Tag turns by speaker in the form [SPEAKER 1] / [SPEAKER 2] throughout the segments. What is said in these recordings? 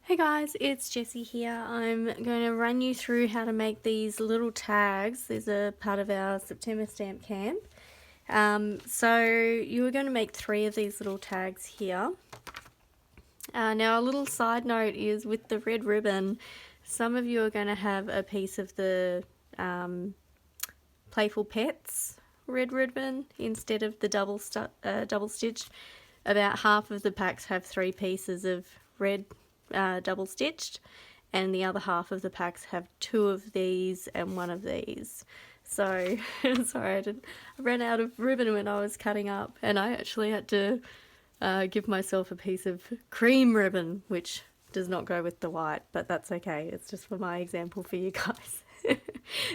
[SPEAKER 1] Hey guys, it's Jessie here. I'm going to run you through how to make these little tags. These are part of our September stamp camp. So you are going to make 3 of these little tags here. Now a little side note is with the red ribbon, some of you are going to have a piece of the Playful Pets red ribbon instead of the double stitched. About half of the packs have 3 pieces of red double stitched, and the other half of the packs have 2 of these and 1 of these. So sorry, I ran out of ribbon when I was cutting up, and I actually had to give myself a piece of cream ribbon, which does not go with the white, but that's okay. It's just for my example for you guys.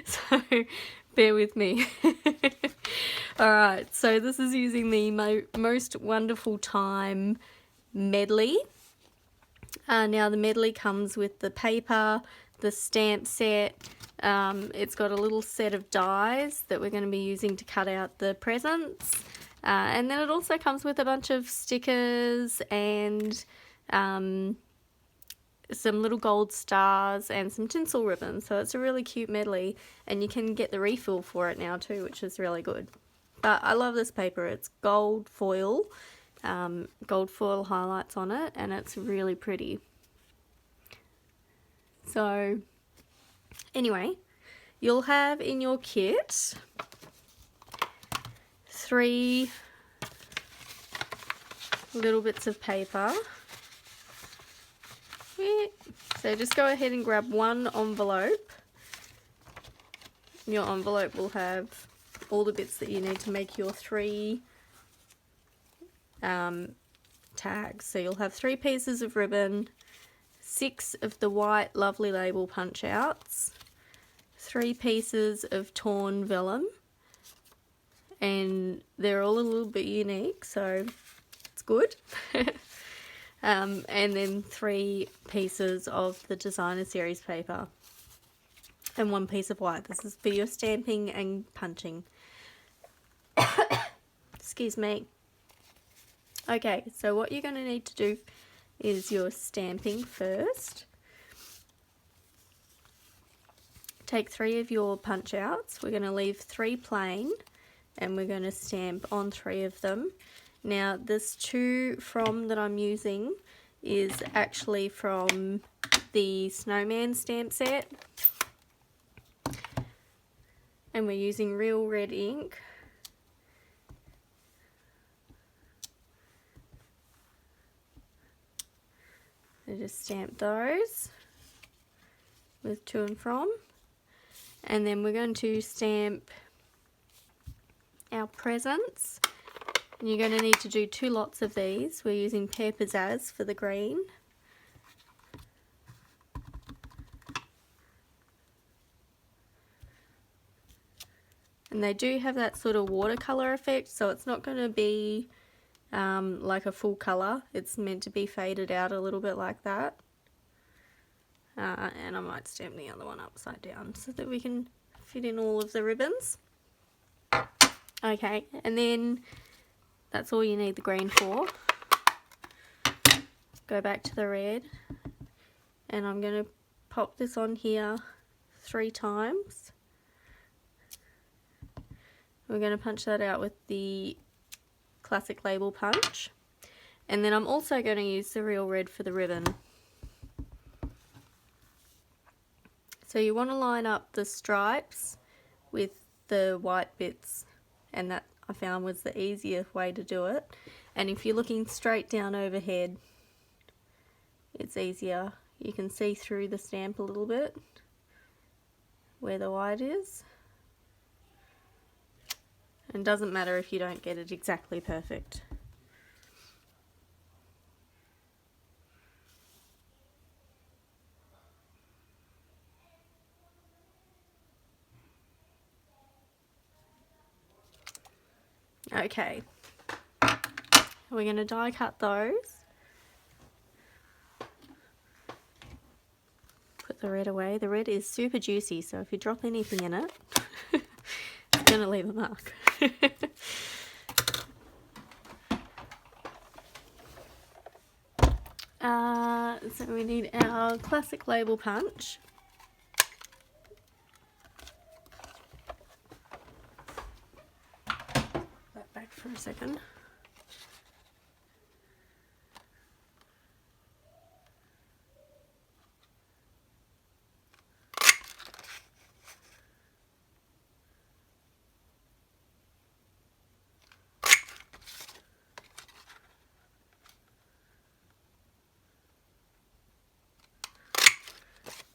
[SPEAKER 1] So bear with me. Alright, so this is using the Most Wonderful Time Medley. Now the Medley comes with the paper, the stamp set, it's got a little set of dies that we're going to be using to cut out the presents, and then it also comes with a bunch of stickers and some little gold stars and some tinsel ribbons. So it's a really cute medley, and you can get the refill for it now too, which is really good. But I love this paper. It's gold foil highlights on it, and it's really pretty. So anyway, you'll have in your kit 3 little bits of paper. So just go ahead and grab one envelope. Your envelope will have all the bits that you need to make your 3 tags. So you'll have 3 pieces of ribbon, 6 of the white Lovely Label punch outs, 3 pieces of torn vellum, and they're all a little bit unique, so it's good. And then 3 pieces of the designer series paper and 1 piece of white. This is for your stamping and punching. Excuse me. Okay, so what you're going to need to do is your stamping first. Take 3 of your punch outs. We're going to leave 3 plain, and we're going to stamp on 3 of them. Now this To From that I'm using is actually from the Snowman stamp set, and we're using real red ink. So just stamp those with To and From, and then we're going to stamp our presents, and you're going to need to do 2 lots of these. We're using Pear Pizzazz for the green, and they do have that sort of watercolor effect, so it's not going to be like a full colour. It's meant to be faded out a little bit like that. And I might stamp the other one upside down so that we can fit in all of the ribbons. Okay, and then that's all you need the green for. Go back to the red, and I'm going to pop this on here 3 times. We're going to punch that out with the classic label punch, and then I'm also going to use the real red for the ribbon. So you want to line up the stripes with the white bits, and that I found was the easier way to do it. And if you're looking straight down overhead, it's easier. You can see through the stamp a little bit where the white is. And doesn't matter if you don't get it exactly perfect. Okay, we're going to die cut those. Put the red away. The red is super juicy, so if you drop anything in it, it's going to leave a mark. so we need our classic label punch. That back for a second.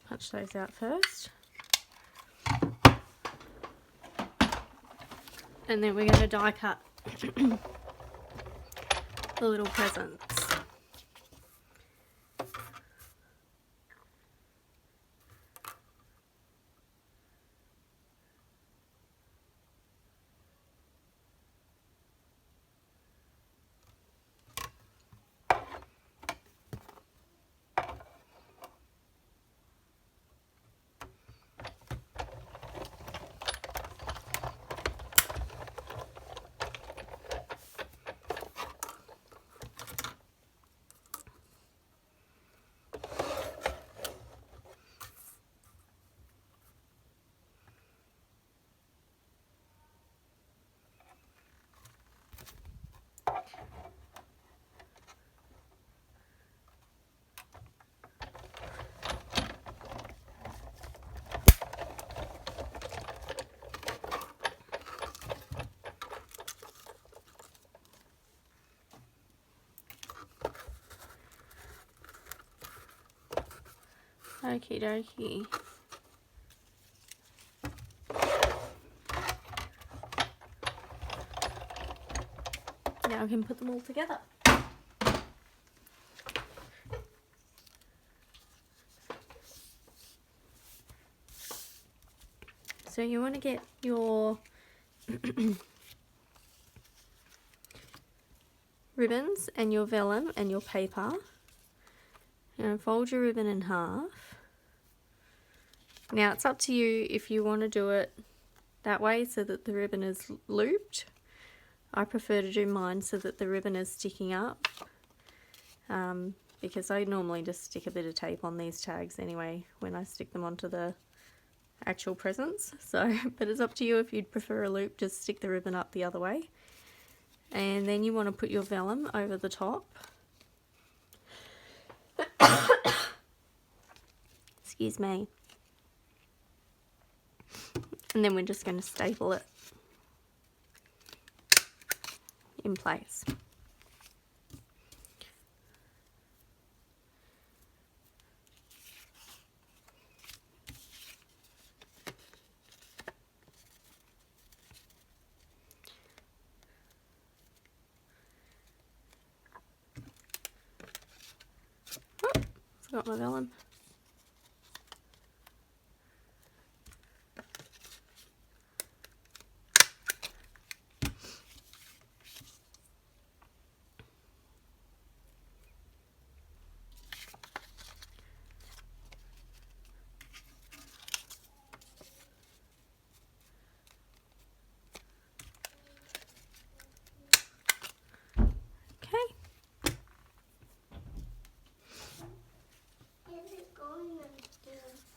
[SPEAKER 1] Punch those out first. And then we're going to die cut the little presents. Okie dokie. Now I can put them all together. So you want to get your ribbons and your vellum and your paper. And fold your ribbon in half. Now it's up to you if you want to do it that way so that the ribbon is looped. I prefer to do mine so that the ribbon is sticking up, because I normally just stick a bit of tape on these tags anyway when I stick them onto the actual presents. So, but it's up to you if you'd prefer a loop, just stick the ribbon up the other way. And then you want to put your vellum over the top. Excuse me. And then we're just going to staple it in place. Oh, forgot my vellum.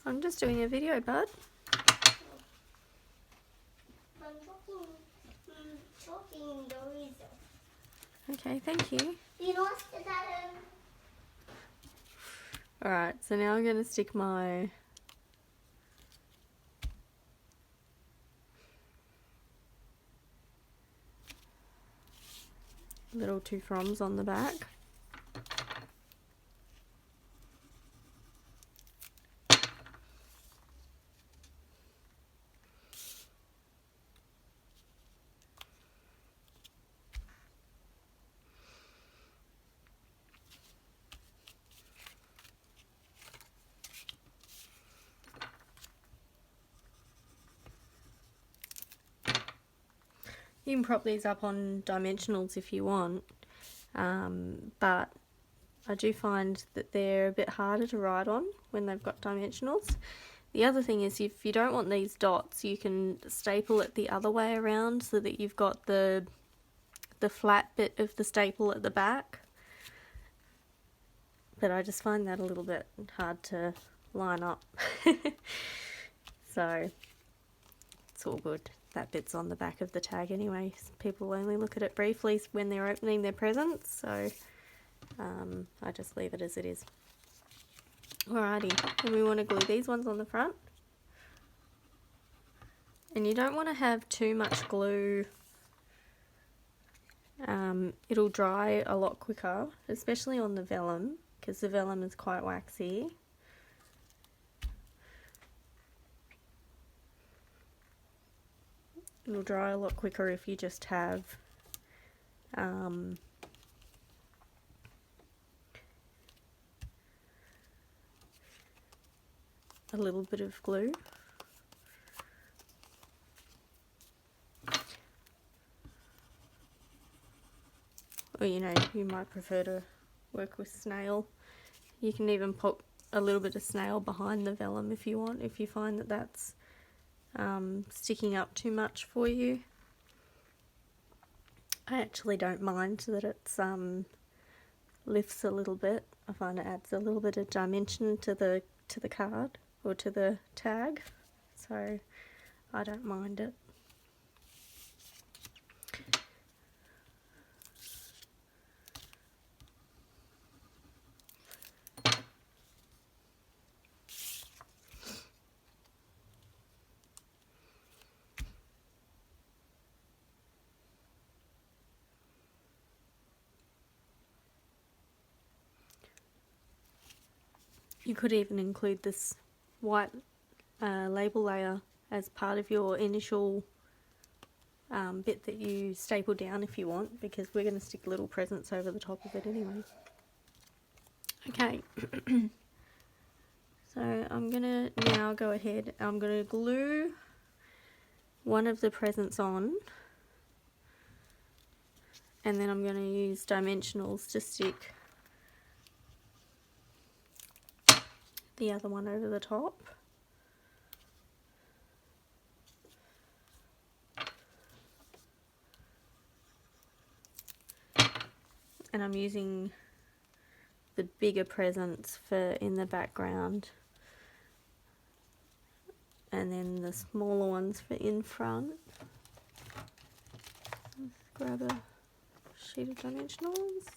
[SPEAKER 1] I'm just doing a video, bud.
[SPEAKER 2] I'm talking the reason.
[SPEAKER 1] Okay, thank you.
[SPEAKER 2] You lost it, Adam.
[SPEAKER 1] Alright, so now I'm going to stick my little two froms on the back. You can prop these up on dimensionals if you want, but I do find that they're a bit harder to write on when they've got dimensionals. The other thing is, if you don't want these dots, you can staple it the other way around so that you've got the flat bit of the staple at the back. but I just find that a little bit hard to line up. So it's all good. That bit's on the back of the tag anyway. People only look at it briefly when they're opening their presents, so I just leave it as it is. Alrighty, and we want to glue these ones on the front. And you don't want to have too much glue. It'll dry a lot quicker, especially on the vellum, because the vellum is quite waxy. It'll dry a lot quicker if you just have a little bit of glue. Or, you know, you might prefer to work with snail. You can even put a little bit of snail behind the vellum if you want, if you find that that's sticking up too much for you. I actually don't mind that it's lifts a little bit. I find it adds a little bit of dimension to the card or to the tag, so I don't mind it. You could even include this white label layer as part of your initial bit that you staple down if you want, because we're going to stick little presents over the top of it anyway. Okay, so I'm going to now go ahead, I'm going to glue one of the presents on, and then I'm going to use dimensionals to stick the other one over the top. And I'm using the bigger presents for in the background, and then the smaller ones for in front. Let's grab a sheet of dimensionals.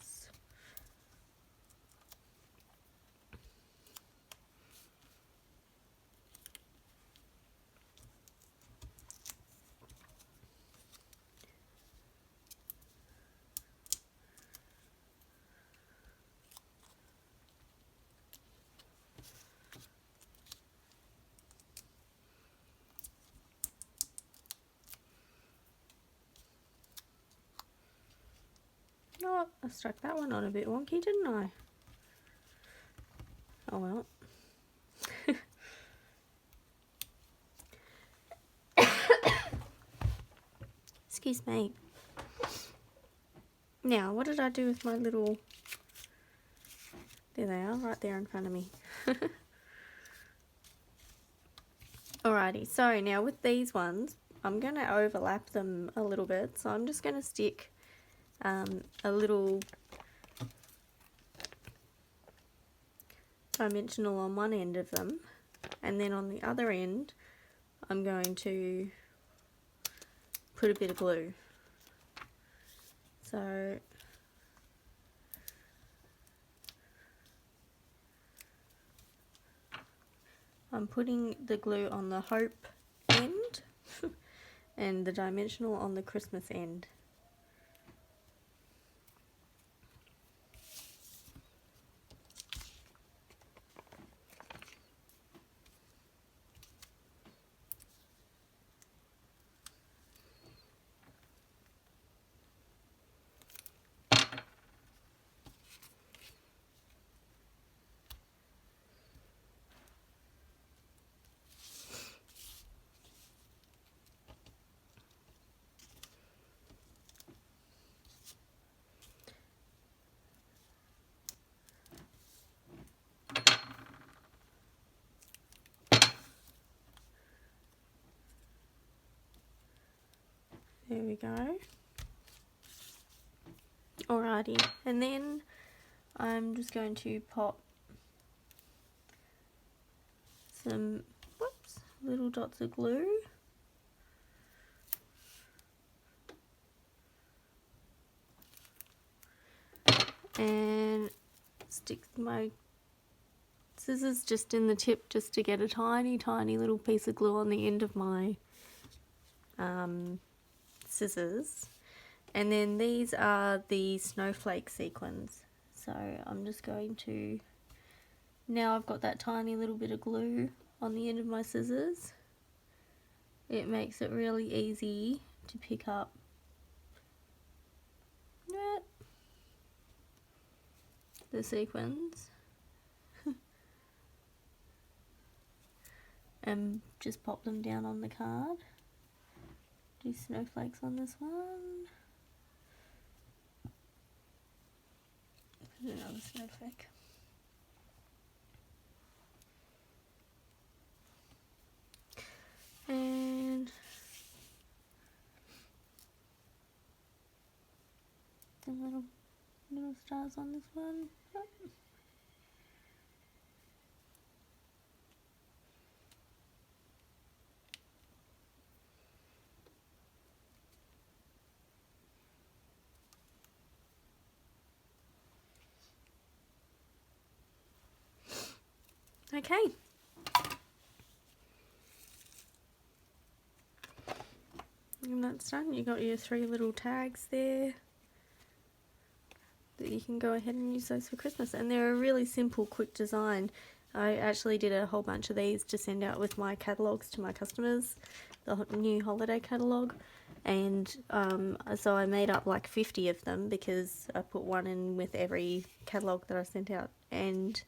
[SPEAKER 1] Oh, I struck that one on a bit wonky, didn't I? Oh well. Excuse me. Now, what did I do with my little... There they are, right there in front of me. Alrighty, so now with these ones, I'm going to overlap them a little bit. So I'm just going to stick a little dimensional on one end of them, and then on the other end I'm going to put a bit of glue. So I'm putting the glue on the hope end and the dimensional on the Christmas end. There we go. Alrighty, and then I'm just going to pop some little dots of glue. And stick my scissors just in the tip just to get a tiny little piece of glue on the end of my scissors. And then these are the snowflake sequins. So I'm just going to, now I've got that tiny little bit of glue on the end of my scissors, it makes it really easy to pick up the sequins and just pop them down on the card. Do snowflakes on this one. Put another snowflake. And the little stars on this one. Yep. Okay. And that's done. You got your 3 little tags there that you can go ahead and use those for Christmas. And they're a really simple, quick design. I actually did a whole bunch of these to send out with my catalogues to my customers, the new holiday catalogue. And so I made up like 50 of them because I put one in with every catalogue that I sent out. And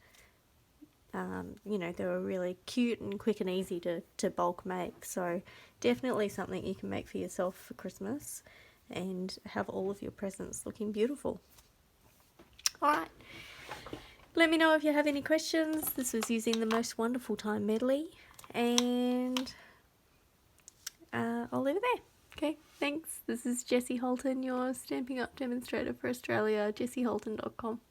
[SPEAKER 1] you know, they were really cute and quick and easy to bulk make. So definitely something you can make for yourself for Christmas and have all of your presents looking beautiful. Alright, let me know if you have any questions. This was using the Most Wonderful Time medley, and I'll leave it there. Okay, thanks. This is Jessie Holton, your Stampin' Up! Demonstrator for Australia, jessieholton.com.